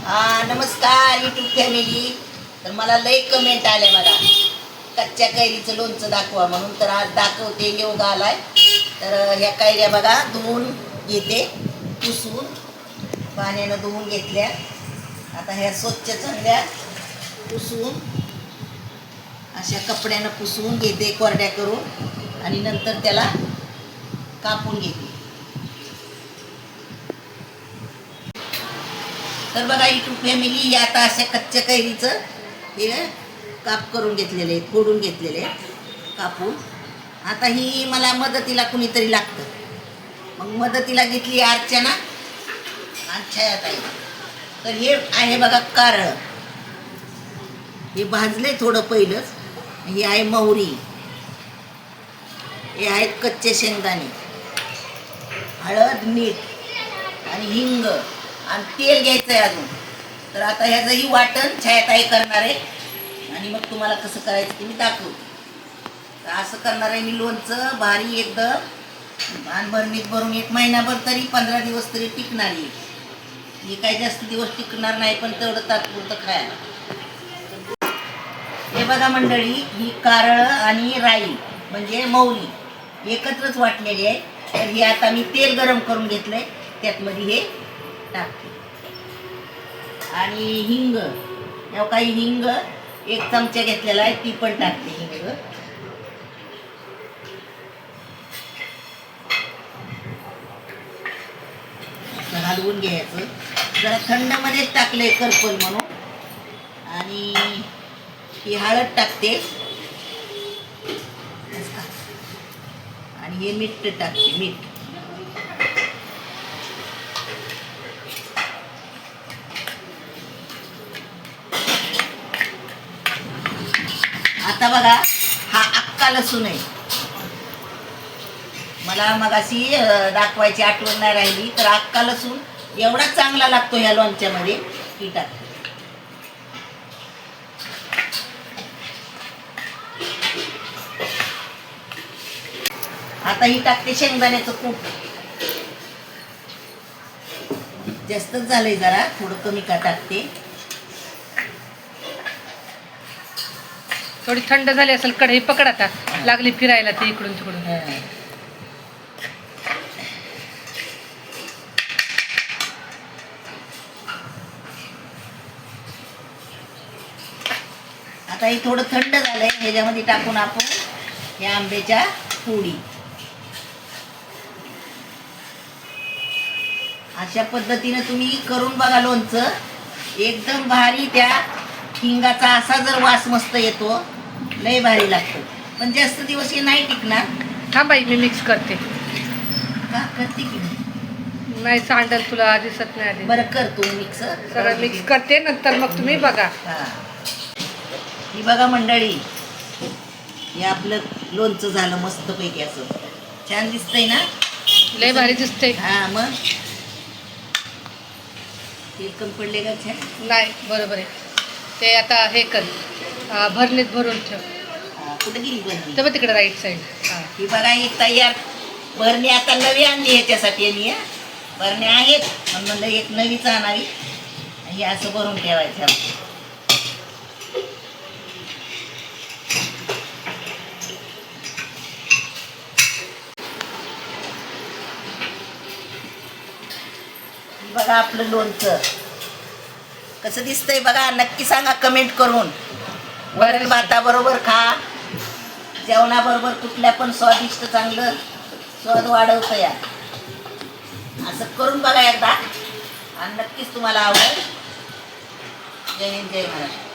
नमस्कार YouTube family. तर मला लई कमेंट आले बघा, कच्च्या कैरीचं लोणचं दाखवा म्हणून. तर आज दाखवते. योग आलाय. तर ह्या कैऱ्या बघा धुवून घेते, पुसून पाण्यानं धुवून घेतल्या. आता ह्या स्वच्छ चांगल्या पुसून अशा कपड्यानं पुसून घेते, कोरड्या करून, आणि नंतर त्याला कापून घेते. तर बघा यूट्यूब फॅमिली, आता अशा कच्च्या कैरीचं हे काप करून घेतलेले, फोडून घेतलेले कापून. आता ही मला मदतीला कुणीतरी लागतं, मग मदतीला घेतली अर्चना आणि छायाताई. तर हे आहे बघा कारळं, हे भाजले थोडं पहिलंच. हे आहे मोहरी, हे आहेत कच्चे शेंगदाणे, हळद, मीठ आणि हिंग आणि तेल घ्यायचं आहे अजून. तर आता ह्याचंही वाटण छायाताई करणार आहे आणि मग तुम्हाला कसं करायचं तुम्ही दाखवू. तर असं करणार आहे मी लोणचं, भारी एकदम. आणि भरणीत भरून 1 महिनाभर तरी 15 दिवस तरी टिकणार आहे. हे काही जास्त दिवस टिकणार नाही, पण तेवढं तात्पुरतं खायला. हे बघा मंडळी, ही कारळं आणि राई म्हणजे मोहरी एकत्रच वाटलेली आहे. तर ही आता मी तेल गरम करून घेतलंय, त्यातमध्ये हे टाकते. आणि हिंग, काही हिंग 1 चमचा घेतलेला आहे, ती पण टाकते. हिंग हलवून घ्यायचं. जरा थंडमध्येच टाकलंय करपल म्हणून. आणि ही हळद टाकते आणि हे मीठ टाकते. मीठ आता बघा, हा अख्खा लसूण आहे. मला मगाशी दाखवायची आठवण नाही राहिली. तर अख्खा लसूण एवढा चांगला लागतो ह्या लोणच्यामध्ये, ही टाकते. आता ही टाकते शेंगदाण्याचं कूट. जास्तच झालंय, जरा थोडं कमी का टाकते. थोडी थंड झाली असेल कढई, पकड आता. लागली फिरायला ते इकडून तिकडून. आता हे थोडं थंड झालंय, ह्याच्यामध्ये टाकून आपण या आंब्याच्या फोडी. अशा पद्धतीने तुम्ही करून बघा लोणचं, एकदम भारी. त्या हिंगाचा असा जर वास मस्त येतो, लय भारी लागतो. पण जास्त दिवस हे नाही टिकणार. हा बाई, मी मिक्स करते. का करते की नाही सांडल, तुला दिसत नाही आधी. बरं, कर तू मिक्स. सगळं मिक्स करते, नंतर मग तुम्ही बघा. ही बघा मंडळी, हे आपलं लोणचं झालं मस्तपैकी. असं छान दिसतंय ना, लय भारी दिसते. हा, मग तेल कमी पडले का? छान. नाही, बरोबर आहे. ते आता हे कर, भरणीत भरून ठेव. कुठे गेली भरणी? तेव्हा तिकडे राईट साईड. ही बघा, ही तयार भरणी आता नवी आणली. ह्याच्यासाठी मी भरण्या आहेत, पण म्हणलं एक नवीच आणावी. हे असं भरून ठेवायचं. बघा आपलं लोणचं कसं दिसतंय बघा. नक्की सांगा कमेंट करून. वरण भाताबरोबर खा, जेवणाबरोबर कुठल्या पण स्वादिष्ट चांगलं स्वाद वाढवतं या. असं करून बघा एकदा, आणि नक्कीच तुम्हाला आवडेल. जय हिंद, जय महाराष्ट्र.